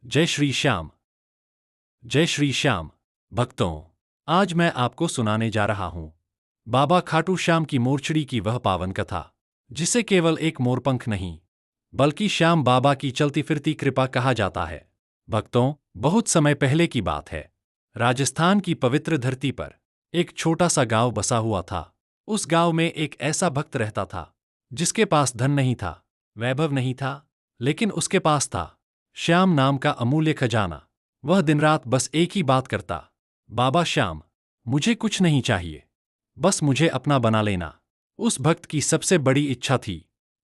जय श्री श्याम। जय श्री श्याम। भक्तों, आज मैं आपको सुनाने जा रहा हूं बाबा खाटू श्याम की मोरछड़ी की वह पावन कथा, जिसे केवल एक मोरपंख नहीं बल्कि श्याम बाबा की चलती फिरती कृपा कहा जाता है। भक्तों, बहुत समय पहले की बात है। राजस्थान की पवित्र धरती पर एक छोटा सा गांव बसा हुआ था। उस गांव में एक ऐसा भक्त रहता था जिसके पास धन नहीं था, वैभव नहीं था, लेकिन उसके पास था श्याम नाम का अमूल्य खजाना। वह दिन रात बस एक ही बात करता, बाबा श्याम, मुझे कुछ नहीं चाहिए, बस मुझे अपना बना लेना। उस भक्त की सबसे बड़ी इच्छा थी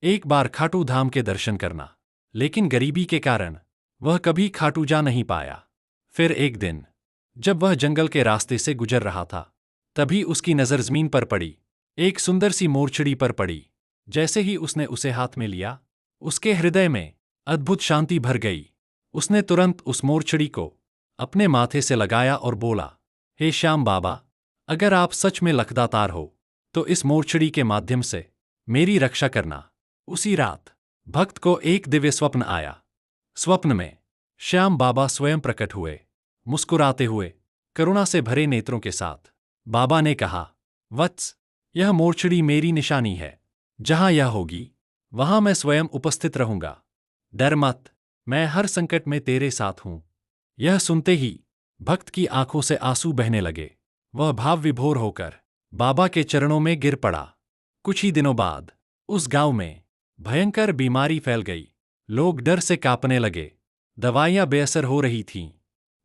एक बार खाटू धाम के दर्शन करना, लेकिन गरीबी के कारण वह कभी खाटू जा नहीं पाया। फिर एक दिन जब वह जंगल के रास्ते से गुजर रहा था, तभी उसकी नज़र जमीन पर पड़ी, एक सुंदर सी मोरछड़ी पर पड़ी। जैसे ही उसने उसे हाथ में लिया, उसके हृदय में अद्भुत शांति भर गई। उसने तुरंत उस मोरछड़ी को अपने माथे से लगाया और बोला, हे श्याम बाबा, अगर आप सच में लखदातार हो तो इस मोरछड़ी के माध्यम से मेरी रक्षा करना। उसी रात भक्त को एक दिव्य स्वप्न आया। स्वप्न में श्याम बाबा स्वयं प्रकट हुए, मुस्कुराते हुए, करुणा से भरे नेत्रों के साथ। बाबा ने कहा, वत्स, यह मोरछड़ी मेरी निशानी है। जहां यह होगी वहां मैं स्वयं उपस्थित रहूंगा। डर मत, मैं हर संकट में तेरे साथ हूं। यह सुनते ही भक्त की आंखों से आंसू बहने लगे। वह भाव विभोर होकर बाबा के चरणों में गिर पड़ा। कुछ ही दिनों बाद उस गांव में भयंकर बीमारी फैल गई। लोग डर से कांपने लगे, दवाइयां बेअसर हो रही थीं।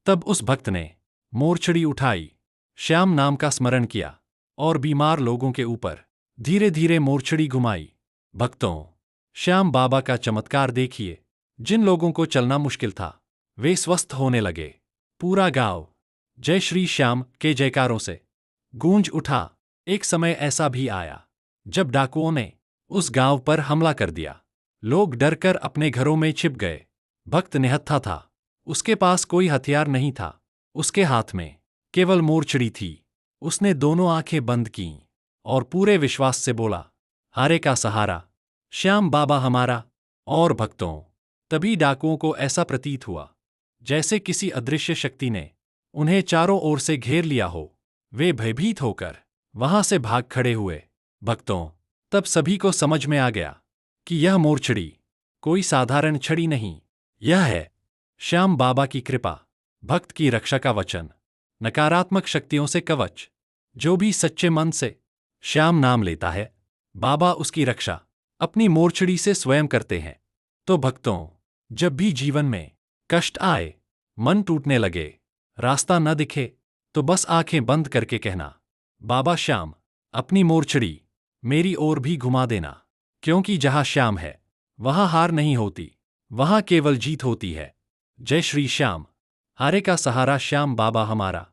तब उस भक्त ने मोरछड़ी उठाई, श्याम नाम का स्मरण किया और बीमार लोगों के ऊपर धीरे धीरे मोरछड़ी घुमाई। भक्तों, श्याम बाबा का चमत्कार देखिए। जिन लोगों को चलना मुश्किल था वे स्वस्थ होने लगे। पूरा गांव जय श्री श्याम के जयकारों से गूंज उठा। एक समय ऐसा भी आया जब डाकुओं ने उस गांव पर हमला कर दिया। लोग डरकर अपने घरों में छिप गए। भक्त निहत्था था, उसके पास कोई हथियार नहीं था, उसके हाथ में केवल मोरछड़ी थी। उसने दोनों आंखें बंद कीं और पूरे विश्वास से बोला, हारे का सहारा, श्याम बाबा हमारा। और भक्तों, तभी डाकुओं को ऐसा प्रतीत हुआ जैसे किसी अदृश्य शक्ति ने उन्हें चारों ओर से घेर लिया हो। वे भयभीत होकर वहां से भाग खड़े हुए। भक्तों, तब सभी को समझ में आ गया कि यह मोरछड़ी कोई साधारण छड़ी नहीं, यह है श्याम बाबा की कृपा, भक्त की रक्षा का वचन, नकारात्मक शक्तियों से कवच। जो भी सच्चे मन से श्याम नाम लेता है, बाबा उसकी रक्षा अपनी मोरछड़ी से स्वयं करते हैं। तो भक्तों, जब भी जीवन में कष्ट आए, मन टूटने लगे, रास्ता न दिखे, तो बस आंखें बंद करके कहना, बाबा श्याम, अपनी मोरछड़ी मेरी ओर भी घुमा देना। क्योंकि जहां श्याम है वहां हार नहीं होती, वहां केवल जीत होती है। जय श्री श्याम। हारे का सहारा श्याम बाबा हमारा।